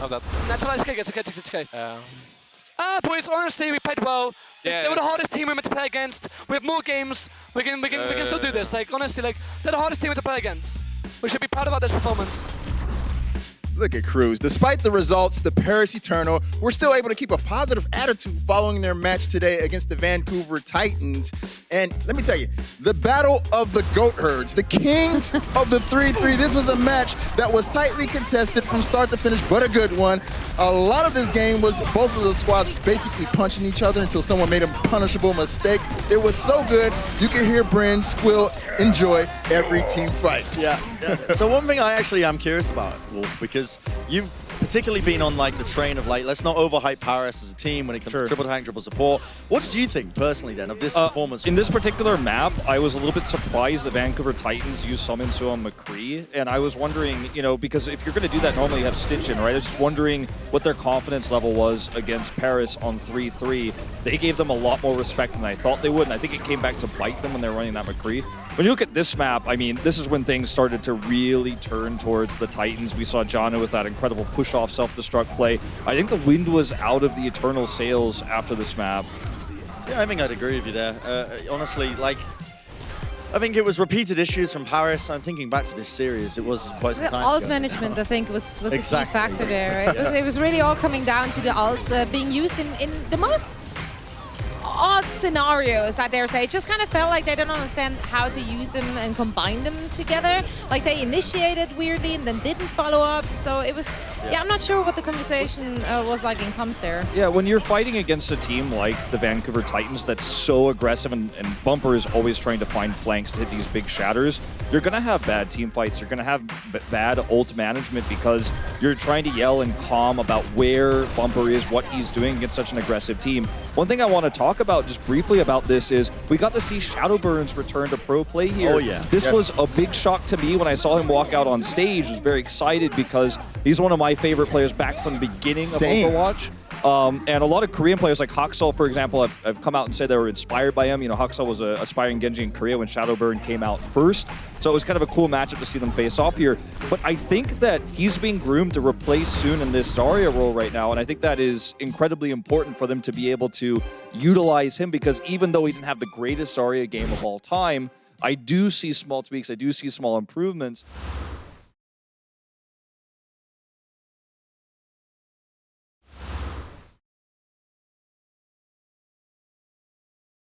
of that. That's what it's okay. It's okay. Yeah. Boys, honestly, we played well. Yeah. They were the hardest team we meant to play against. We have more games. We can still do this. Like, honestly, like, they're the hardest team to play against. We should be proud about this performance. Look at Cruz. Despite the results, the Paris Eternal were still able to keep a positive attitude following their match today against the Vancouver Titans. And let me tell you, the battle of the goat herds, the kings of the 3-3. This was a match that was tightly contested from start to finish, but a good one. A lot of this game was both of the squads basically punching each other until someone made a punishable mistake. It was so good, you could hear Bryn squill, enjoy every team fight. Yeah. So one thing I actually am curious about, Wolf, because you've particularly been on like the train of like, let's not overhype Paris as a team when it comes to triple tank, triple support. What did you think personally then of this performance? In this particular map, I was a little bit surprised that Vancouver Titans used Summon on McCree, and I was wondering, you know, because if you're going to do that, normally you have Stitch in, right? I was just wondering what their confidence level was against Paris on 3-3. They gave them a lot more respect than I thought they would, and I think it came back to bite them when they were running that McCree. When you look at this map, I mean, this is when things started to really turn towards the Titans. We saw Jana with that incredible push-off self-destruct play. I think the wind was out of the Eternal sails after this map. Yeah, I think I'd agree with you there. Honestly, like, I think it was repeated issues from Paris. I'm thinking back to this series. It was quite some The time alt ago. management, I think, was the key Exactly. factor there. It was really all coming down to the alts being used in the most odd scenarios, I dare say. It just kind of felt like they don't understand how to use them and combine them together. Like they initiated weirdly and then didn't follow up. So it was, yeah, I'm not sure what the conversation was like in comms there. Yeah, when you're fighting against a team like the Vancouver Titans that's so aggressive and Bumper is always trying to find flanks to hit these big shatters, you're going to have bad team fights. You're going to have bad ult management because you're trying to yell and calm about where Bumper is, what he's doing against such an aggressive team. One thing I want to talk about just briefly about this is we got to see Shadowburn's return to pro play here. Oh, yeah. This was a big shock to me when I saw him walk out on stage. I was very excited because he's one of my favorite players back from the beginning of Overwatch. And a lot of Korean players like Haksal, for example, have come out and said they were inspired by him. You know, Haksal was an aspiring Genji in Korea when Shadowburn came out first. So it was kind of a cool matchup to see them face off here. But I think that he's being groomed to replace Soon in this Zarya role right now. And I think that is incredibly important for them to be able to utilize him because even though he didn't have the greatest Zarya game of all time, I do see small tweaks, I do see small improvements.